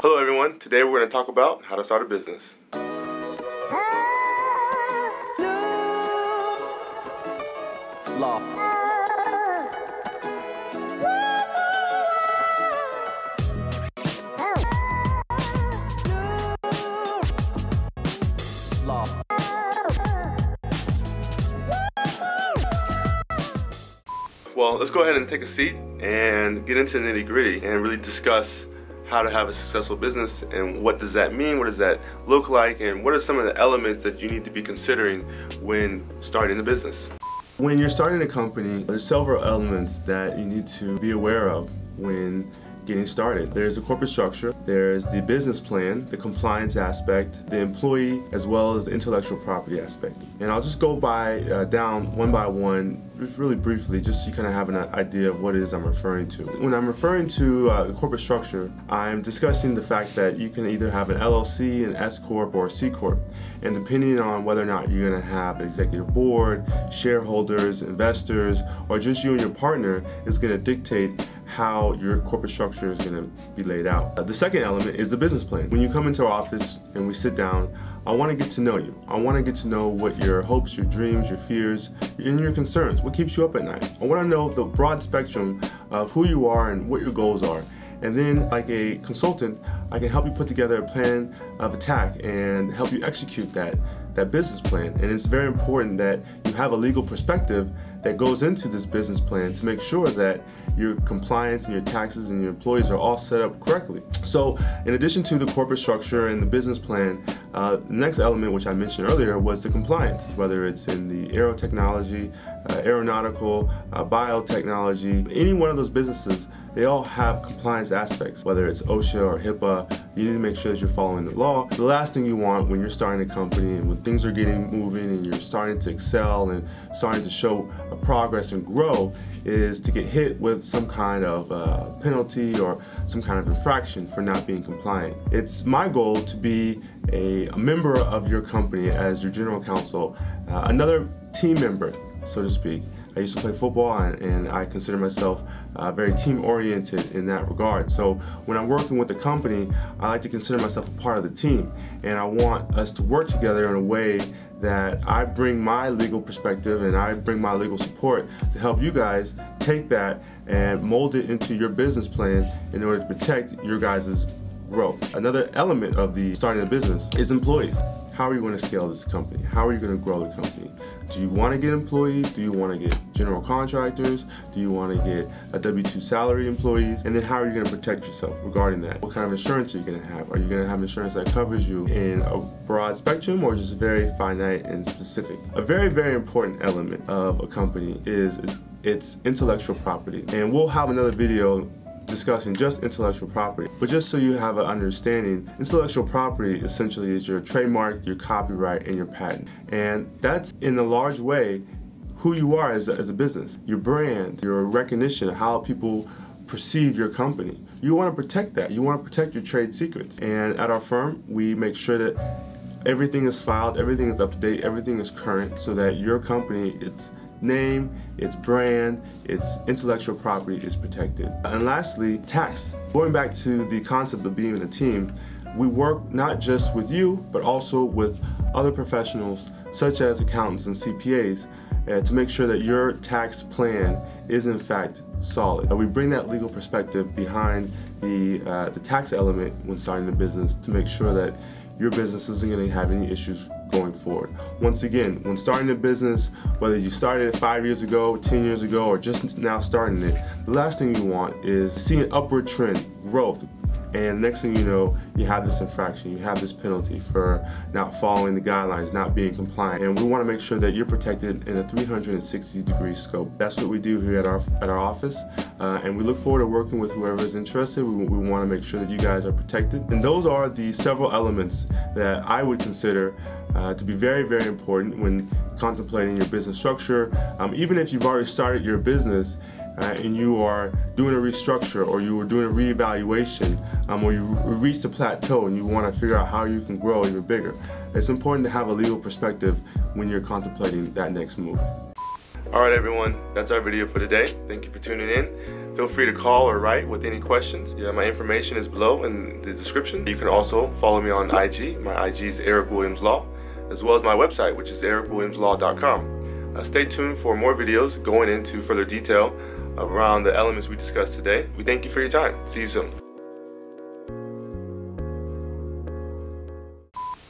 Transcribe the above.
Hello everyone, today we're going to talk about how to start a business. Law. Law. Well, let's go ahead and take a seat and get into the nitty-gritty and really discuss how to have a successful business and what does that mean, what does that look like, and what are some of the elements that you need to be considering when starting a business. When you're starting a company, there's several elements that you need to be aware of when getting started. There's the corporate structure, there's the business plan, the compliance aspect, the employee, as well as the intellectual property aspect. And I'll just go down one by one, just really briefly, just so you kind of have an idea of what it is I'm referring to. When I'm referring to the corporate structure, I'm discussing the fact that you can either have an LLC, an S Corp, or a C Corp. And depending on whether or not you're going to have an executive board, shareholders, investors, or just you and your partner is going to dictate how your corporate structure is going to be laid out. The second element is the business plan. When you come into our office and we sit down, I want to get to know you. I want to get to know what your hopes, your dreams, your fears, and your concerns, what keeps you up at night. I want to know the broad spectrum of who you are and what your goals are. And then, like a consultant, I can help you put together a plan of attack and help you execute that business plan. And it's very important that you have a legal perspective that goes into this business plan to make sure that your compliance and your taxes and your employees are all set up correctly. So in addition to the corporate structure and the business plan, the next element, which I mentioned earlier, was the compliance, whether it's in the aerotechnology, aeronautical, biotechnology, any one of those businesses. They all have compliance aspects, whether it's OSHA or HIPAA. You need to make sure that you're following the law. The last thing you want when you're starting a company and when things are getting moving and you're starting to excel and starting to show a progress and grow is to get hit with some kind of penalty or some kind of infraction for not being compliant. It's my goal to be a member of your company as your general counsel, another team member, so to speak. I used to play football and I consider myself very team-oriented in that regard. So when I'm working with a company, I like to consider myself a part of the team, and I want us to work together in a way that I bring my legal perspective and I bring my legal support to help you guys take that and mold it into your business plan in order to protect your guys' growth. Another element of the starting a business is employees. How are you going to scale this company? How are you going to grow the company? Do you want to get employees? Do you want to get general contractors? Do you want to get a W-2 salary employees? And then how are you going to protect yourself regarding that? What kind of insurance are you going to have? Are you going to have insurance that covers you in a broad spectrum or just very finite and specific? A very, very important element of a company is its intellectual property. And we'll have another video discussing just intellectual property. But just so you have an understanding, intellectual property essentially is your trademark, your copyright, and your patent. And that's in a large way who you are as a business. Your brand, your recognition, how people perceive your company. You want to protect that. You want to protect your trade secrets. And at our firm, we make sure that everything is filed, everything is up to date, everything is current, so that your company, its name, its brand, its intellectual property is protected. And lastly, tax. Going back to the concept of being a team, we work not just with you, but also with other professionals such as accountants and CPAs to make sure that your tax plan is in fact solid. We bring that legal perspective behind the tax element when starting a business to make sure that your business isn't going to have any issues going forward. Once again, when starting a business, whether you started it 5 years ago, 10 years ago, or just now starting it, the last thing you want is to see an upward trend, growth. And next thing you know, you have this infraction, you have this penalty for not following the guidelines, not being compliant. And we want to make sure that you're protected in a 360-degree scope. That's what we do here at our office. And we look forward to working with whoever is interested. We want to make sure that you guys are protected. And those are the several elements that I would consider to be very, very important when contemplating your business structure. Even if you've already started your business and you are doing a restructure, or you are doing a reevaluation, or you reached a plateau and you want to figure out how you can grow even bigger, it's important to have a legal perspective when you're contemplating that next move. Alright everyone, that's our video for today. Thank you for tuning in. Feel free to call or write with any questions. Yeah, my information is below in the description. You can also follow me on IG. My IG is Aric Williams Law, as well as my website, which is aricwilliamslaw.com. Stay tuned for more videos going into further detail around the elements we discussed today. We thank you for your time. See you soon.